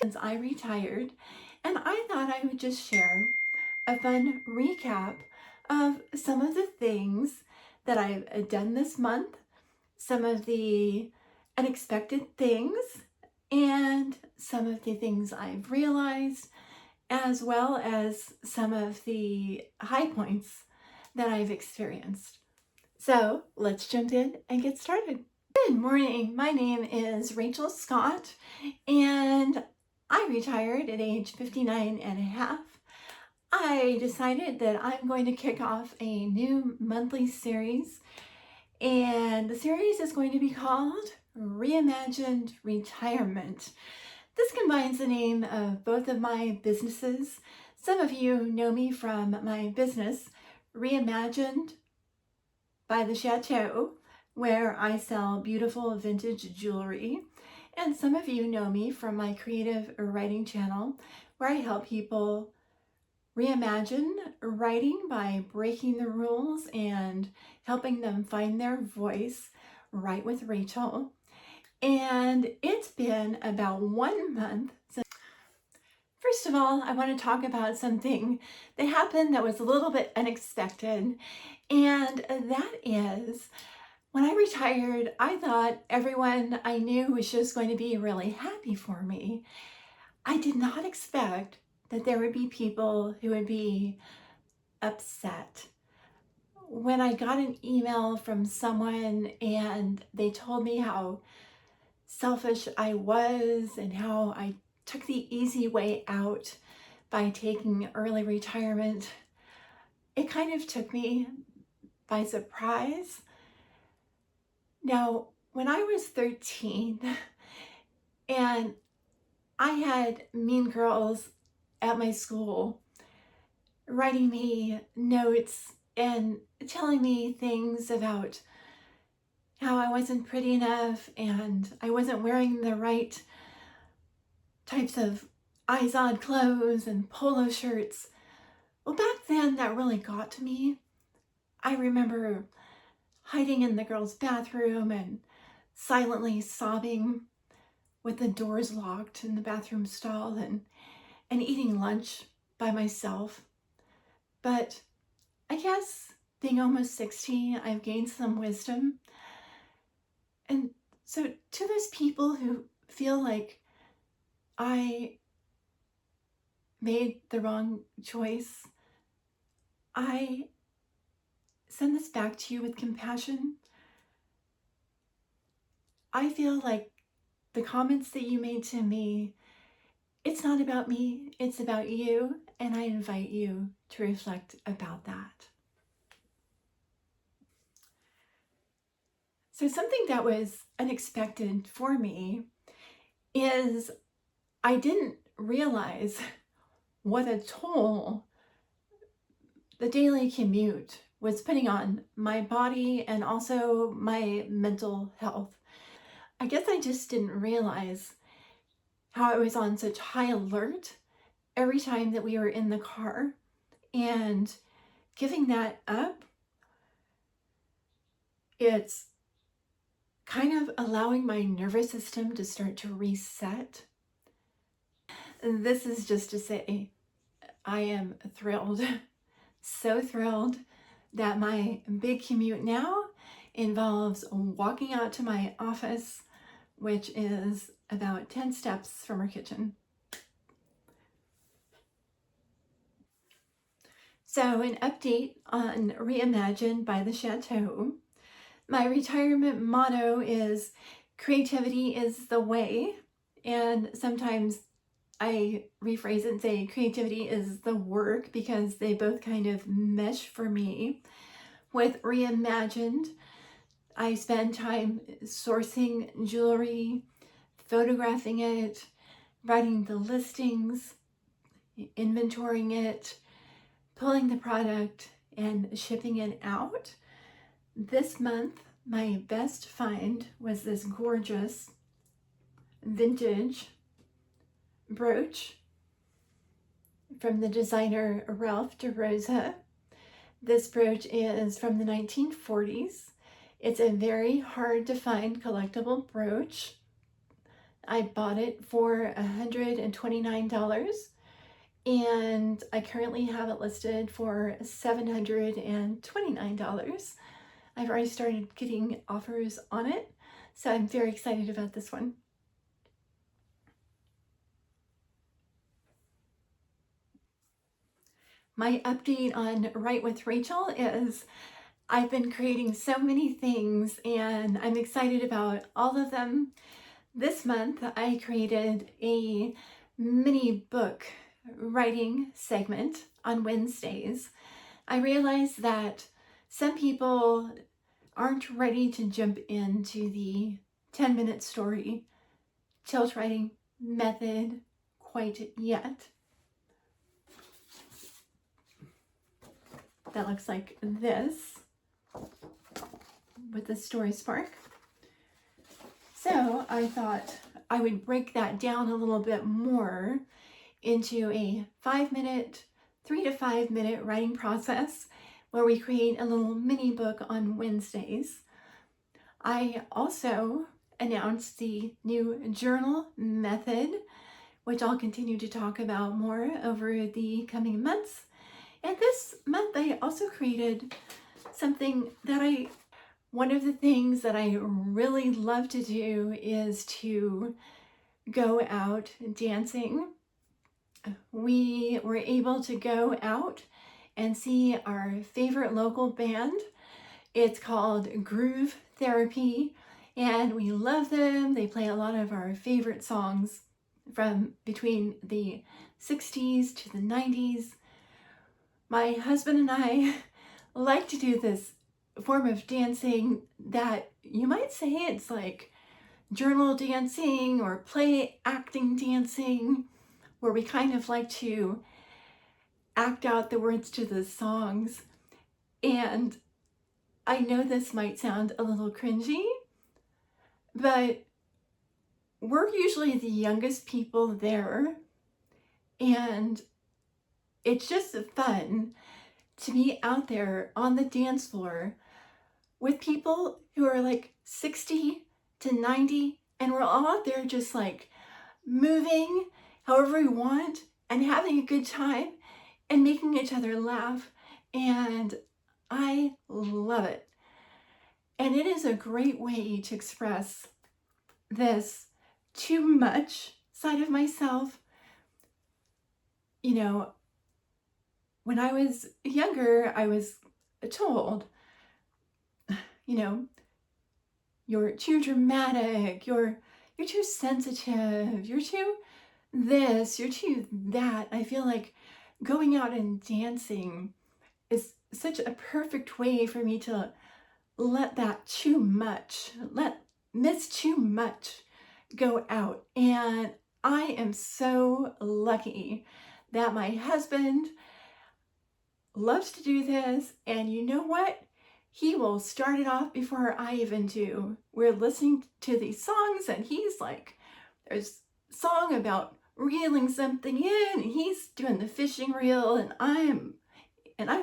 since I retired, and I thought I would just share a fun recap of some of the things that I've done this month, some of the unexpected things, and some of the things I've realized, as well as some of the high points that I've experienced. So let's jump in and get started. Good morning. My name is Rachel Scott, and I retired at age 59 and a half. I decided that I'm going to kick off a new monthly series, and the series is going to be called Reimagined Retirement. This combines the name of both of my businesses. Some of you know me from my business, Reimagined by the Chateau, where I sell beautiful vintage jewelry. And some of you know me from my creative writing channel, where I help people reimagine writing by breaking the rules and helping them find their voice. Write with Rachel. And it's been about 1 month since. First of all, I want to talk about something that happened that was a little bit unexpected, and that is when I retired, I thought everyone I knew was just going to be really happy for me. I did not expect that there would be people who would be upset. When I got an email from someone and they told me how selfish I was and how I took the easy way out by taking early retirement, it kind of took me by surprise. Now, when I was 13 and I had mean girls at my school writing me notes and telling me things about how I wasn't pretty enough and I wasn't wearing the right types of eyes-on clothes and polo shirts. Well, back then that really got to me. I remember hiding in the girls' bathroom and silently sobbing with the doors locked in the bathroom stall and eating lunch by myself. But I guess being almost 60, I've gained some wisdom. And so to those people who feel like I made the wrong choice, I send this back to you with compassion. I feel like the comments that you made to me, it's not about me, it's about you, and I invite you to reflect about that. So something that was unexpected for me is I didn't realize what a toll the daily commute was putting on my body and also my mental health. I guess I just didn't realize how I was on such high alert every time that we were in the car, and giving that up, it's kind of allowing my nervous system to start to reset. And this is just to say, I am thrilled, so thrilled that my big commute now involves walking out to my office, which is about 10 steps from our kitchen. So an update on Reimagined by the Chateau. My retirement motto is creativity is the way, and sometimes I rephrase it and say creativity is the work because they both kind of mesh for me. With Reimagined, I spend time sourcing jewelry, photographing it, writing the listings, inventorying it, pulling the product, and shipping it out. This month, my best find was this gorgeous vintage brooch from the designer Ralph DeRosa. This brooch is from the 1940s. It's a very hard to find collectible brooch. I bought it for $129, and I currently have it listed for $729. I've already started getting offers on it, so I'm very excited about this one. My update on Write with Rachel is I've been creating so many things and I'm excited about all of them. This month I created a mini book writing segment on Wednesdays. I realized that some people aren't ready to jump into the 10-minute story tilt writing method quite yet. That looks like this with the story spark. So I thought I would break that down a little bit more into a 5-minute, 3 to 5 minute writing process where we create a little mini book on Wednesdays. I also announced the new journal method, which I'll continue to talk about more over the coming months. And this month I also created something that one of the things that I really love to do is to go out dancing. We were able to go out and see our favorite local band. It's called Groove Therapy, and we love them. They play a lot of our favorite songs from between the 60s to the 90s. My husband and I like to do this form of dancing that you might say it's like journal dancing or play acting dancing, where we kind of like to act out the words to the songs. And I know this might sound a little cringy, but we're usually the youngest people there, and it's just fun to be out there on the dance floor with people who are like 60 to 90, and we're all out there just like moving however we want and having a good time and making each other laugh. And I love it. And it is a great way to express this too much side of myself. You know, when I was younger, I was told, you know, you're too dramatic, you're too sensitive, you're too this, you're too that. I feel like going out and dancing is such a perfect way for me to let that too much, let Miss Too Much go out. And I am so lucky that my husband loves to do this. And you know what? He will start it off before I even do. We're listening to these songs and he's like, there's a song about reeling something in, and he's doing the fishing reel, and I'm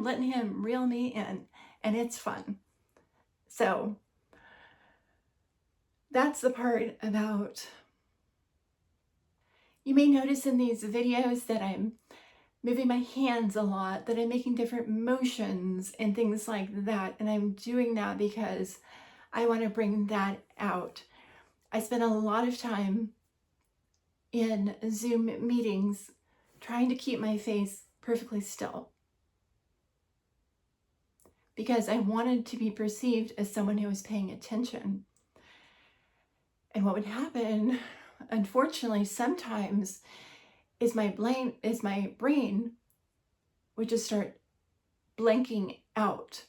letting him reel me in, and it's fun. So that's the part about, you may notice in these videos that I'm moving my hands a lot, that I'm making different motions and things like that. And I'm doing that because I want to bring that out. I spend a lot of time in Zoom meetings trying to keep my face perfectly still because I wanted to be perceived as someone who was paying attention. And what would happen, unfortunately, sometimes is my brain would just start blanking out,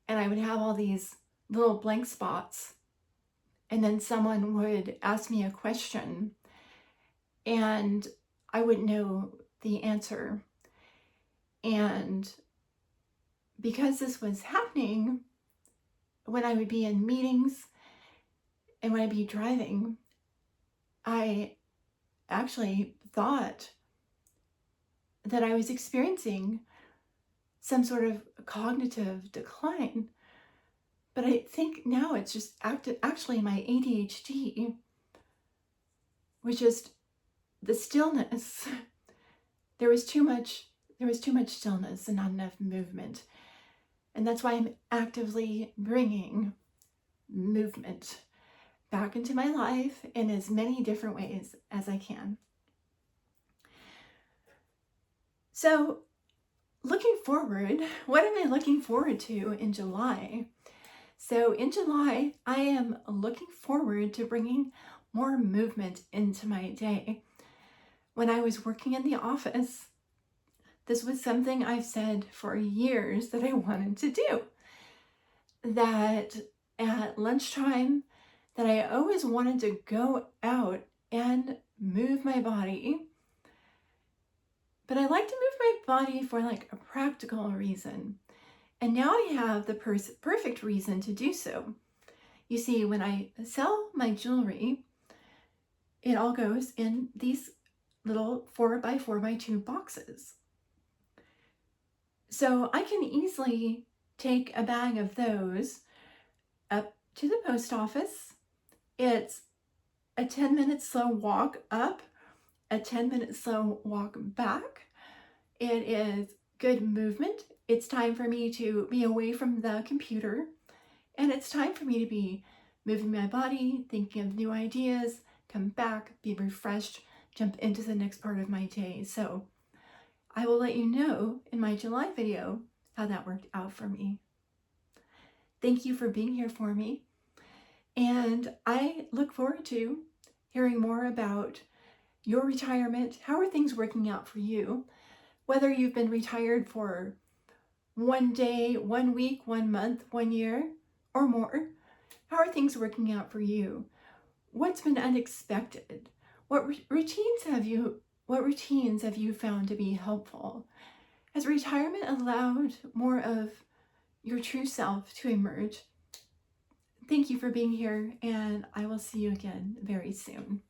and I would have all these little blank spots, and then someone would ask me a question and I wouldn't know the answer. And because this was happening when I would be in meetings and when I'd be driving, I actually thought that I was experiencing some sort of cognitive decline. But I think now it's just actually my ADHD. was just the stillness. There was too much stillness and not enough movement. And that's why I'm actively bringing movement back into my life in as many different ways as I can. So, looking forward, what am I looking forward to in July? So in July, I am looking forward to bringing more movement into my day. When I was working in the office, this was something I've said for years that I wanted to do. That at lunchtime, that I always wanted to go out and move my body. But I like to move my body for like a practical reason. And now I have the perfect reason to do so. You see, when I sell my jewelry, it all goes in these little 4x4x2 boxes. So I can easily take a bag of those up to the post office. It's a 10-minute slow walk up, a 10-minute slow walk back. It is good movement. It's time for me to be away from the computer, and it's time for me to be moving my body, thinking of new ideas, come back, be refreshed, jump into the next part of my day. So I will let you know in my July video how that worked out for me. Thank you for being here for me. And I look forward to hearing more about your retirement. How are things working out for you? Whether you've been retired for 1 day, 1 week, 1 month, 1 year, or more, how are things working out for you? What's been unexpected? What routines have you found to be helpful? Has retirement allowed more of your true self to emerge? Thank you for being here, and I will see you again very soon.